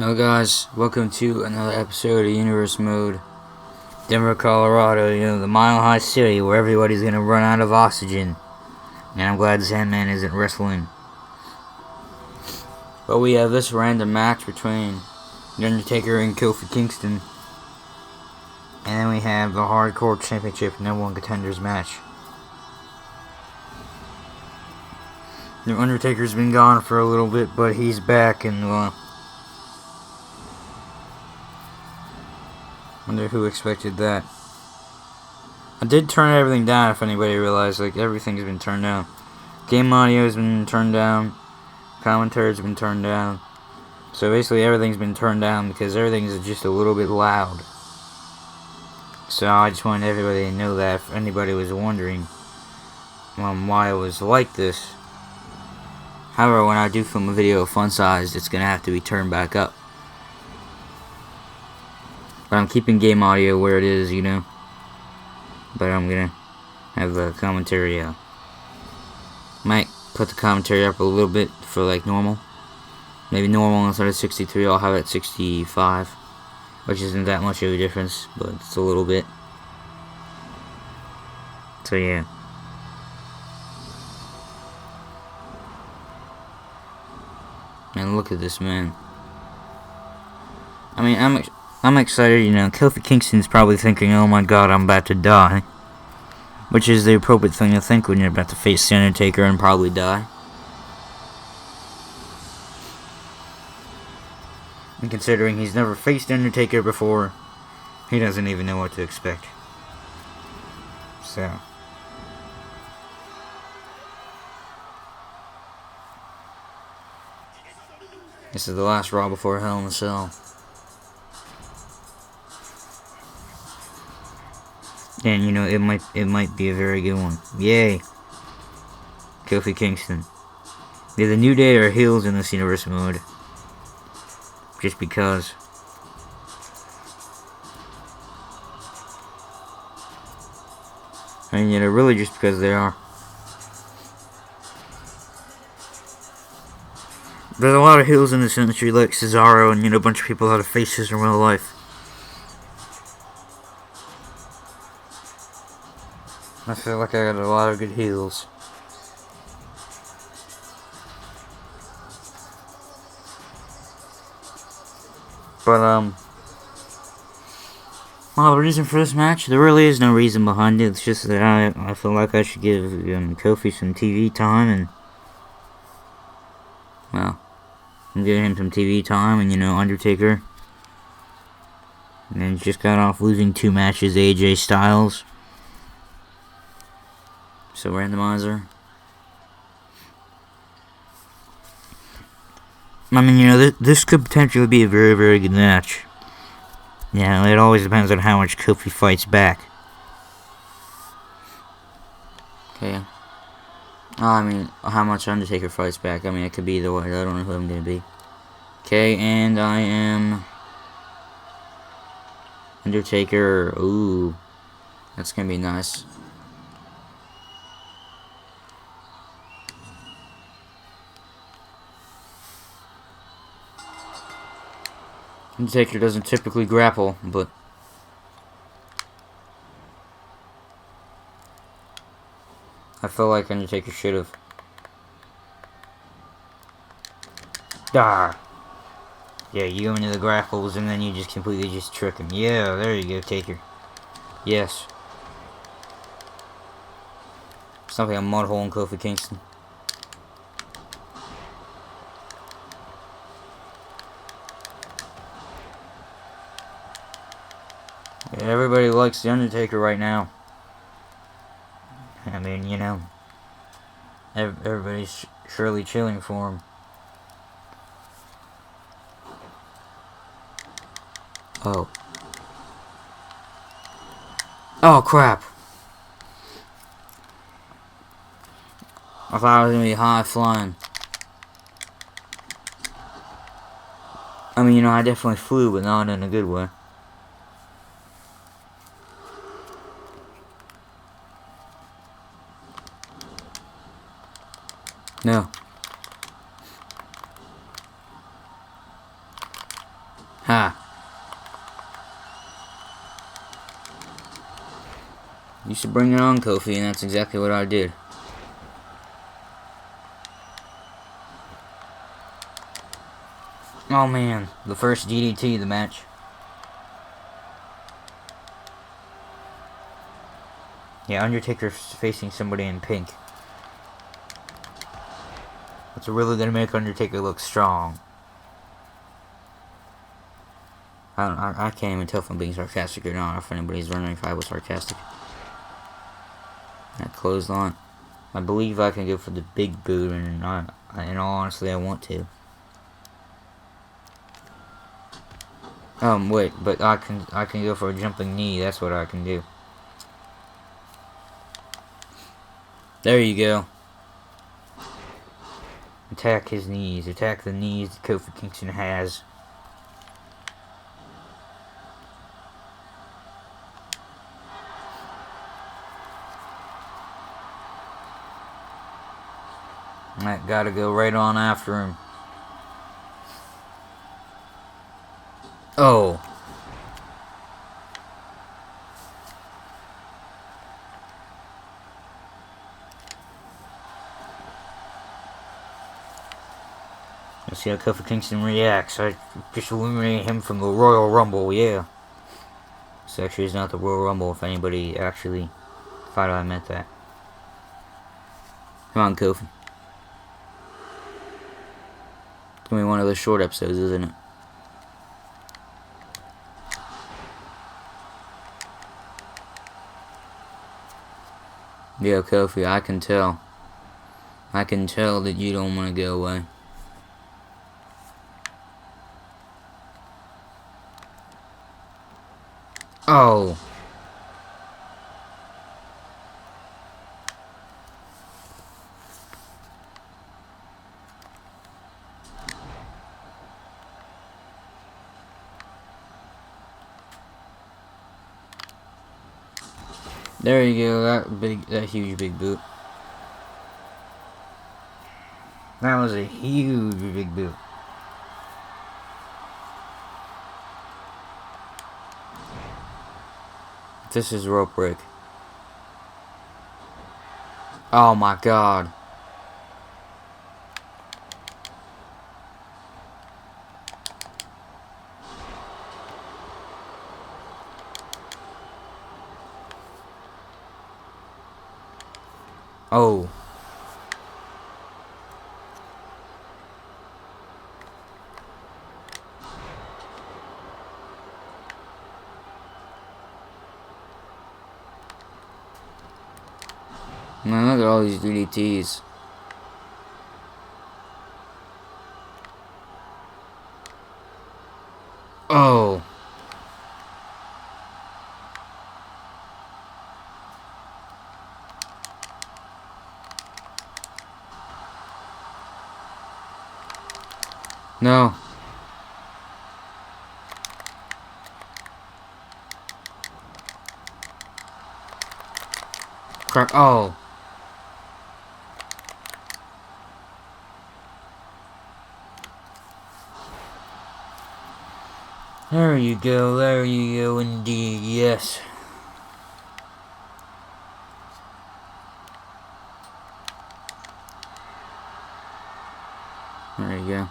Hello guys, welcome to another episode of Universe Mode. Denver, Colorado, the Mile High City where everybody's gonna run out of oxygen. And I'm glad Sandman isn't wrestling. But we have this random match between The Undertaker and Kofi Kingston. And then we have the Hardcore Championship #1 Contenders match. The Undertaker's been gone for a little bit, but he's back and wonder who expected that. I did turn everything down, if anybody realized. Like, everything's been turned down. Game audio's been turned down. Commentary's been turned down. So basically everything's been turned down because everything's just a little bit loud. So I just wanted everybody to know that if anybody was wondering why it was like this. However, when I do film a video fun-sized, it's going to have to be turned back up. But I'm keeping game audio where it is, But I'm gonna have the commentary, might put the commentary up a little bit for like normal. Maybe normal instead of 63, I'll have it 65. Which isn't that much of a difference, but it's a little bit. So yeah. Man, look at this man. I mean, I'm excited, Kofi Kingston's probably thinking, oh my god, I'm about to die. Which is the appropriate thing to think when you're about to face The Undertaker and probably die. And considering he's never faced The Undertaker before, he doesn't even know what to expect. So. This is the last Raw before Hell in a Cell. And it might be a very good one. Yay. Kofi Kingston. Yeah, the New Day are heels in this universe mode. Just because. I mean, really just because they are. There's a lot of heels in this industry, like Cesaro and a bunch of people that are faces in real life. I feel like I got a lot of good heels. But, well, the reason for this match, there really is no reason behind it. It's just that I feel like I should give Kofi some TV time and, well, I'm giving him some TV time and, Undertaker. And then just got off losing 2 matches to AJ Styles. So randomizer. I mean, this could potentially be a very, very good match. Yeah, it always depends on how much Kofi fights back. Okay. I mean, how much Undertaker fights back. I mean, it could be either way. I don't know who I'm gonna be. Okay, and I am Undertaker. Ooh, that's gonna be nice. Undertaker doesn't typically grapple, but I feel like Undertaker should have. Ah. Yeah, you go into the grapples and then you just completely just trick him. Yeah, there you go, Taker. Yes. Something a mud hole in Kofi Kingston. Everybody likes The Undertaker right now. I mean, everybody's surely cheering for him. Oh. Oh, crap. I thought I was going to be high flying. I mean, I definitely flew, but not in a good way. No. Ha! You should bring it on, Kofi, and that's exactly what I did. Oh man, the first DDT of the match. Yeah, Undertaker's facing somebody in pink. It's really gonna make Undertaker look strong. I can't even tell if I'm being sarcastic or not, if anybody's wondering if I was sarcastic. That clothesline. I believe I can go for the big boot, and in all honesty, I want to. Wait, but I can go for a jumping knee. That's what I can do. There you go. Attack his knees. Attack the knees that Kofi Kingston has. I gotta go right on after him. Oh. Let's see how Kofi Kingston reacts. I just eliminated him from the Royal Rumble, yeah. This actually is not the Royal Rumble, if anybody actually thought I meant that. Come on, Kofi. It's gonna be one of those short episodes, isn't it? Yeah, Kofi, I can tell. I can tell that you don't want to go away. Oh. There you go, that huge big boot. That was a huge big boot. This is rope break. Oh my god. Oh. Man, look at all these DDTs. Oh. No. Crap. Oh. There you go, indeed, yes. There you go.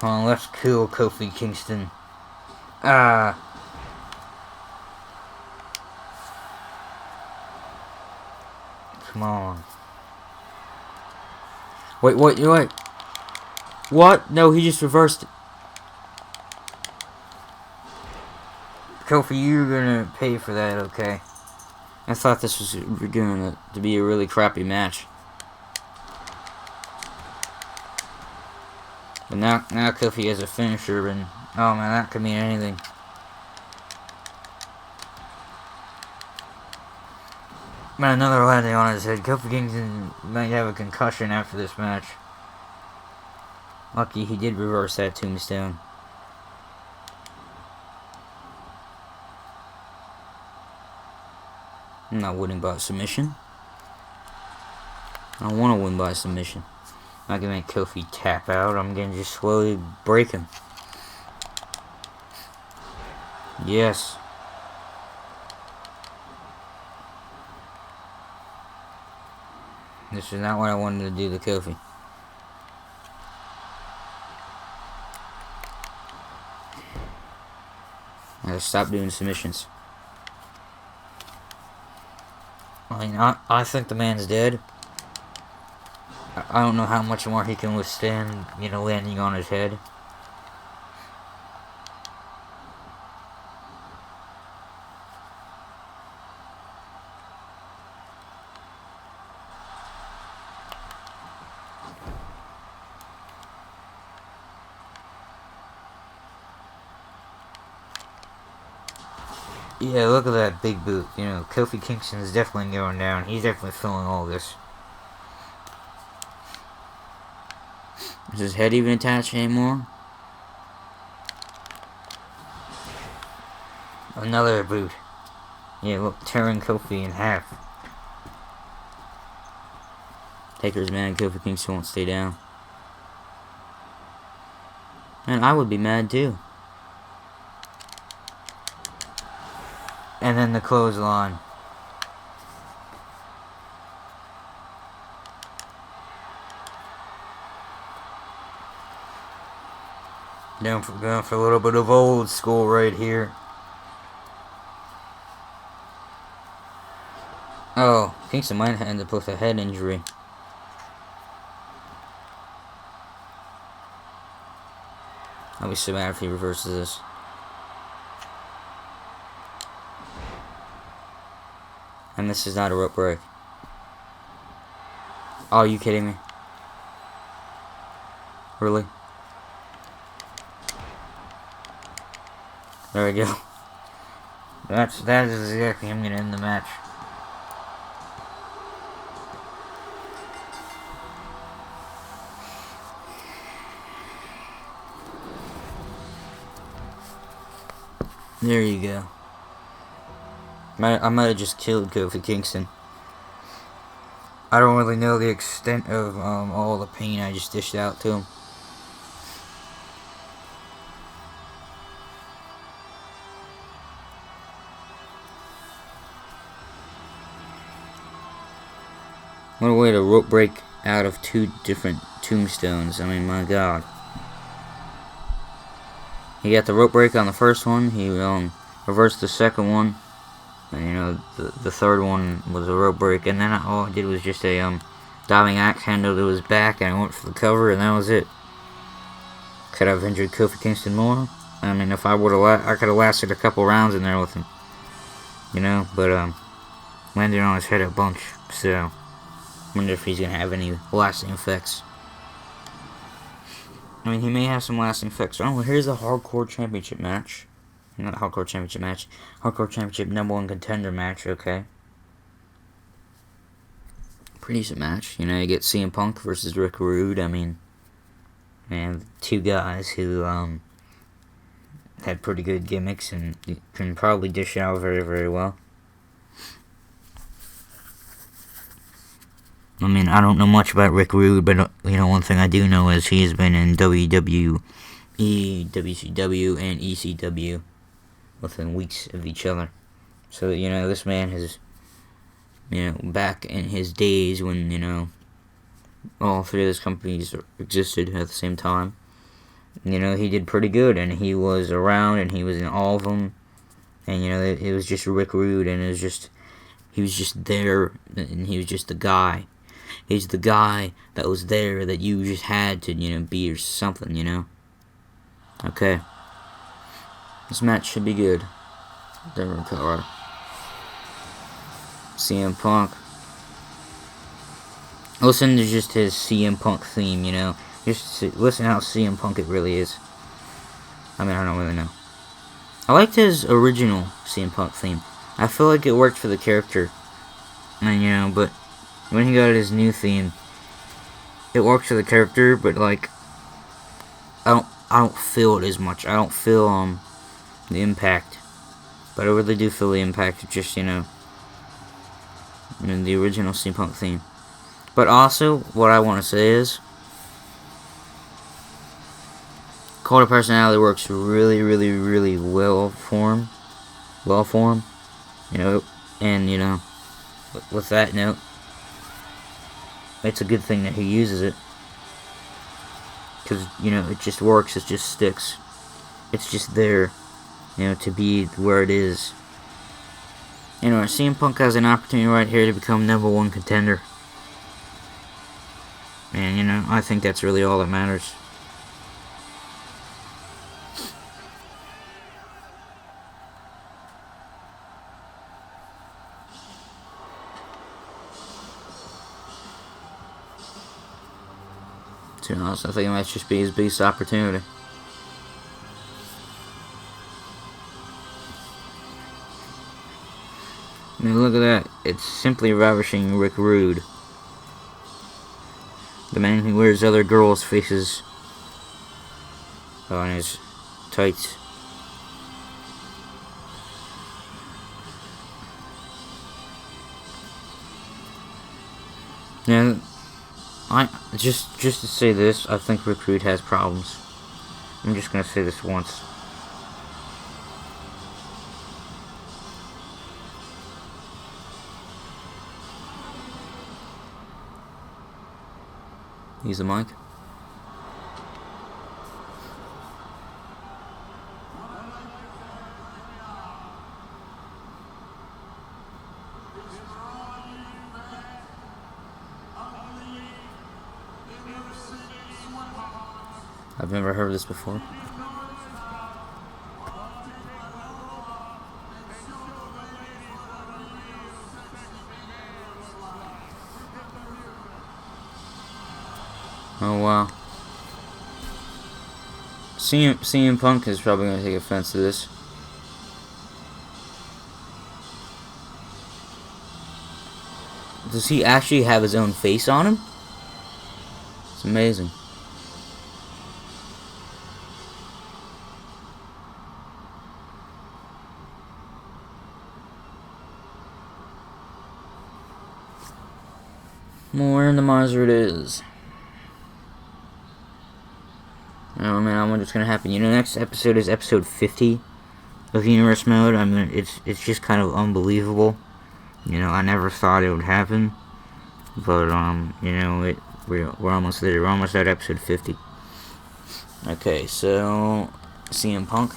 Oh, let's kill Kofi Kingston. Ah. Come on. Wait. What? No, he just reversed it. Kofi, you're gonna pay for that, okay? I thought this was going to be a really crappy match. But now Kofi has a finisher, and oh man, that could mean anything. Man, another landing on his head. Kofi Kingston might have a concussion after this match. Lucky he did reverse that tombstone. I'm not winning by submission. I don't want to win by submission. I'm not gonna make Kofi tap out. I'm gonna just slowly break him. Yes. This is not what I wanted to do to Kofi. I gotta stop doing submissions. I mean, I think the man's dead. I don't know how much more he can withstand, you know, landing on his head. Yeah, look at that big boot. You know, Kofi Kingston is definitely going down. He's definitely feeling all this. Is his head even attached anymore? Another boot. Yeah, look, tearing Kofi in half. Taker's mad. Kofi Kingston won't stay down. And I would be mad too. And then the clothesline. Going for a little bit of old school right here. Oh, Kingston might end up with a head injury. I'll be so mad if he reverses this. And this is not a rope break. Oh, are you kidding me? Really? There we go. That is exactly him gonna end the match. There you go. I might have just killed Kofi Kingston. I don't really know the extent of all the pain I just dished out to him. What a way to rope break out of two different tombstones. I mean, my God. He got the rope break on the first one. He reversed the second one. And, you know, the third one was a rope break. And then all I did was just a diving axe handle to his back. And I went for the cover, and that was it. Could I have injured Kofi Kingston more? I mean, if I would have, I could have lasted a couple rounds in there with him. You know, but landed on his head a bunch. So, wonder if he's gonna have any lasting effects. I mean, he may have some lasting effects. Oh, here's a Hardcore Championship match. Not a Hardcore Championship match. Hardcore Championship #1 contender match, okay. Pretty decent match. You know, you get CM Punk versus Rick Rude. I mean, and two guys who had pretty good gimmicks and can probably dish out very, very well. I mean, I don't know much about Rick Rude, but, you know, one thing I do know is he's been in WWE, WCW, and ECW within weeks of each other. So, you know, this man has, you know, back in his days when, you know, all three of those companies existed at the same time, you know, he did pretty good, and he was around, and he was in all of them, and, you know, it was just Rick Rude, and it was just, he was just there, and he was just the guy. He's the guy that was there that you just had to, you know, be or something, you know. Okay. This match should be good. Denver and Colorado. CM Punk. Listen to just his CM Punk theme, you know. Just listen how CM Punk it really is. I mean, I don't really know. I liked his original CM Punk theme. I feel like it worked for the character. And, you know, but when he got his new theme, it works for the character, but, like, I don't feel it as much. I don't feel the impact, but I really do feel the impact of just, you know, the original CM Punk theme. But also, what I want to say is, Cult of Personality works really, really, really well for him. Well for him. You know, and, you know, with that note, it's a good thing that he uses it. Because, you know, it just works, it just sticks. It's just there, you know, to be where it is. Anyway, CM Punk has an opportunity right here to become #1 contender. And, you know, I think that's really all that matters. To be honest, I think it might just be his biggest opportunity. I mean, look at that. It's simply ravishing Rick Rude. The man who wears other girls' faces on his tights. Now, just to say this, I think Rick Rude has problems. I'm just gonna say this once. Use the mic. I've never heard this before. Oh wow. CM Punk is probably going to take offense to this. Does he actually have his own face on him? It's amazing. More randomizer it is. Oh man, I wonder what's gonna happen. You know, next episode is episode 50 of Universe Mode. I mean, it's just kind of unbelievable. You know, I never thought it would happen, but you know, we're almost there. We're almost at episode 50. Okay, so CM Punk.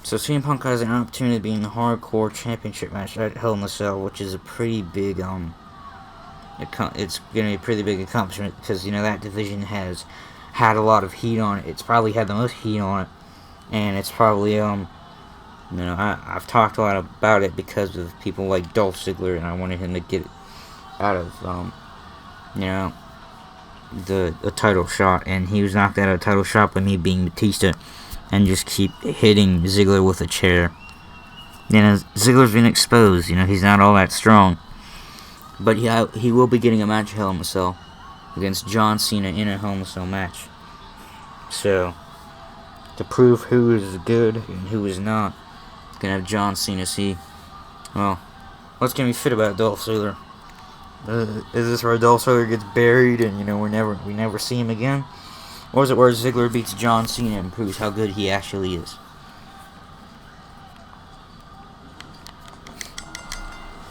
So CM Punk has an opportunity to be in the Hardcore Championship match at Hell in a Cell, which is a pretty big it's gonna be a pretty big accomplishment because, you know, that division has had a lot of heat on it. It's probably had the most heat on it, and it's probably you know, I've talked a lot about it because of people like Dolph Ziggler, and I wanted him to get out of you know, the title shot, and he was knocked out of a title shot by me being Batista, and just keep hitting Ziggler with a chair. You know, Ziggler's been exposed. You know, he's not all that strong. But he will be getting a match at Hell in a Cell against John Cena in a Hell in a Cell match. So, to prove who is good and who is not, gonna have John Cena see. Well, what's gonna be fit about Dolph Ziggler? Is this where Dolph Ziggler gets buried and, you know, we never see him again? Or is it where Ziggler beats John Cena and proves how good he actually is?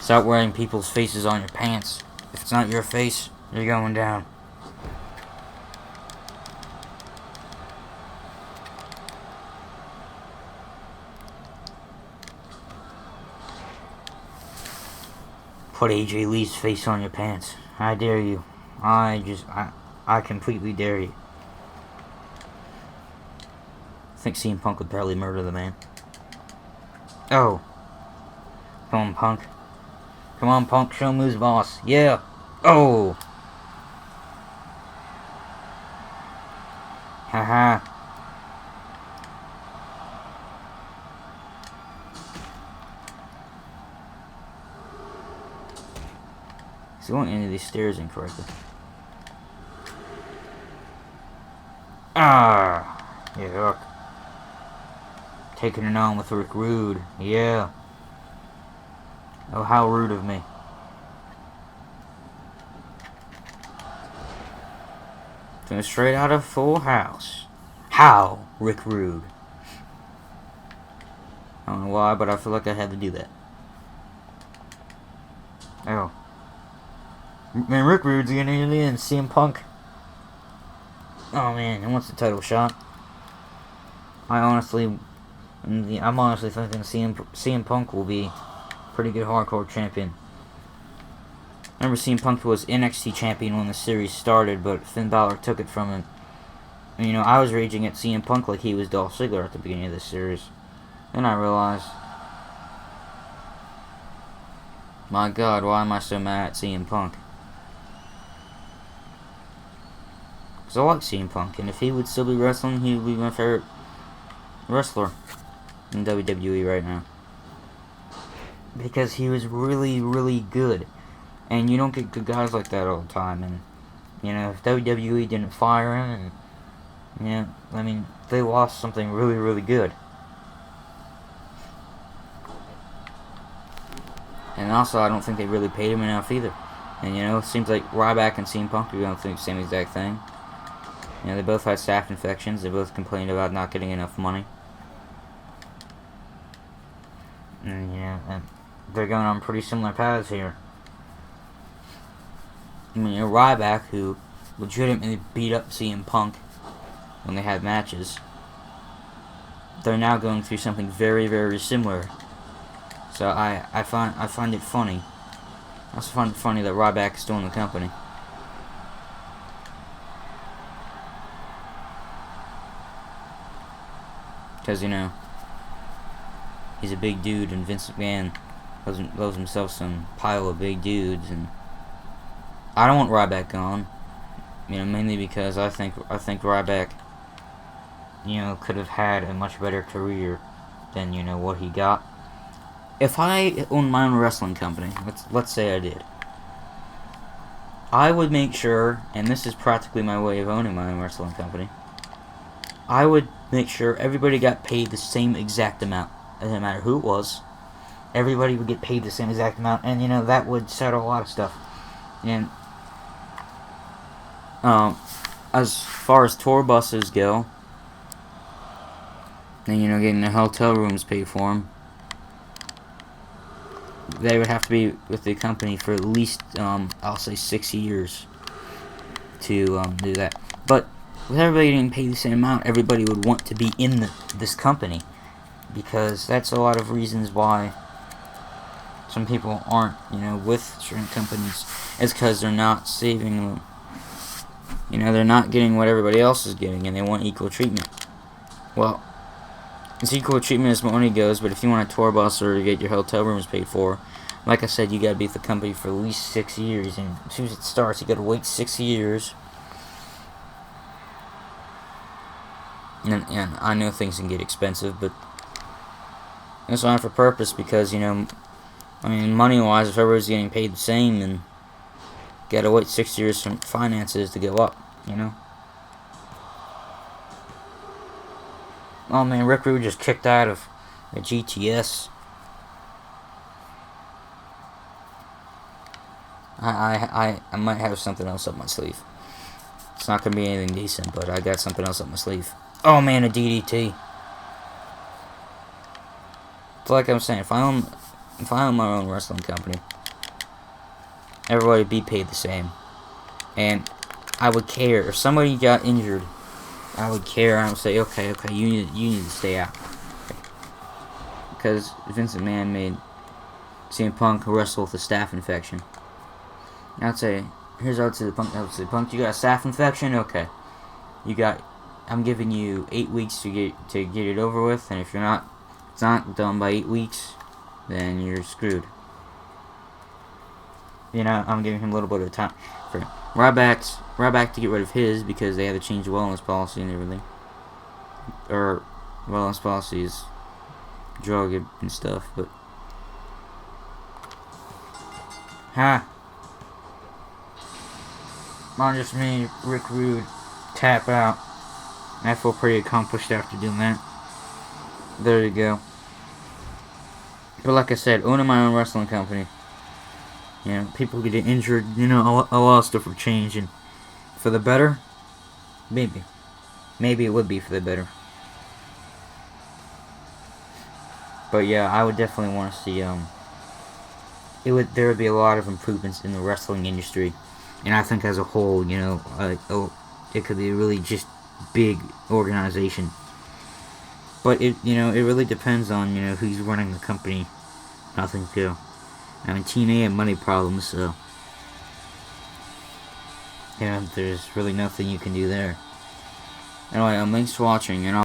Stop wearing people's faces on your pants. If it's not your face, you're going down. Put AJ Lee's face on your pants. I dare you. I completely dare you. I think CM Punk would probably murder the man. Oh. Come on, Punk. Come on, Punk. Show him who's boss. Yeah. Oh. Haha. He's going into these stairs incorrectly. Ah. Yuck. Taking it on with Rick Rude. Yeah. Oh, how rude of me. Going straight out of Full House. How, Rick Rude? I don't know why, but I feel like I had to do that. Oh. Man, Rick Rude's getting in the end. CM Punk. Oh man, he wants the title shot. I'm honestly thinking CM Punk will be a pretty good hardcore champion. Remember, CM Punk was NXT champion when the series started, but Finn Balor took it from him. And, you know, I was raging at CM Punk like he was Dolph Ziggler at the beginning of this series. Then I realized, my God, why am I so mad at CM Punk? Because I like CM Punk, and if he would still be wrestling, he would be my favorite wrestler in WWE right now. Because he was really, really good. And you don't get good guys like that all the time. And, you know, if WWE didn't fire him, and, you know, I mean, they lost something really, really good. And also, I don't think they really paid him enough either. And, you know, it seems like Ryback and CM Punk are going through the same exact thing. You know, they both had staph infections. They both complained about not getting enough money. And, you know, and they're going on pretty similar paths here. I mean, Ryback, who legitimately beat up CM Punk when they had matches, they're now going through something very, very similar. So I find it funny. I also find it funny that Ryback is still in the company. Because, you know, he's a big dude, and Vince McMahon loves himself some pile of big dudes, and I don't want Ryback gone. You know, mainly because I think Ryback, you know, could have had a much better career than, you know, what he got. If I owned my own wrestling company, let's say I did, I would make sure, and this is practically my way of owning my own wrestling company, I would make sure everybody got paid the same exact amount. It doesn't matter who it was. Everybody would get paid the same exact amount, and, you know, that would settle a lot of stuff. And as far as tour buses go, and, you know, getting the hotel rooms paid for them, they would have to be with the company for at least, I'll say 6 years to do that. But with everybody getting paid the same amount, everybody would want to be in this company, because that's a lot of reasons why some people aren't, you know, with certain companies. It's because they're not saving, you know, they're not getting what everybody else is getting, and they want equal treatment. Well, it's equal treatment as money goes, but if you want a tour bus or to get your hotel rooms paid for, like I said, you gotta be with the company for at least 6 years, and as soon as it starts, you gotta wait 6 years. And I know things can get expensive, but it's not for purpose, because, you know, I mean, money-wise, if everybody's getting paid the same, then you gotta wait 6 years for finances to go up, you know? Oh man, Rick Rude just kicked out of the GTS. I might have something else up my sleeve. It's not gonna be anything decent, but I got something else up my sleeve. Oh man, a DDT. It's like I'm saying, if I own my own wrestling company, everybody would be paid the same. And I would care. If somebody got injured, I would care. I would say, okay, you need to stay out. Because Vince McMahon made CM Punk wrestle with a staph infection. I'd say, here's what I would say to Punk. I would say, Punk, you got a staph infection? Okay. I'm giving you 8 weeks to get it over with, and if it's not done by 8 weeks, then you're screwed. You know, I'm giving him a little bit of time for Ryback to get rid of his, because they had to change the wellness policy and everything. Or wellness policies, drug and stuff, but Mine just made Rick Rude tap out. I feel pretty accomplished after doing that. There you go. But like I said, owning my own wrestling company, you know, people get injured, you know, a lot of stuff will change, and for the better, maybe. maybe it would be for the better. But yeah, I would definitely want to see there would be a lot of improvements in the wrestling industry, and I think as a whole, it could be a really just big organization. But it really depends on who's running the company. I think too. I mean, Team A had money problems, so there's really nothing you can do there. Anyway, thanks for watching, and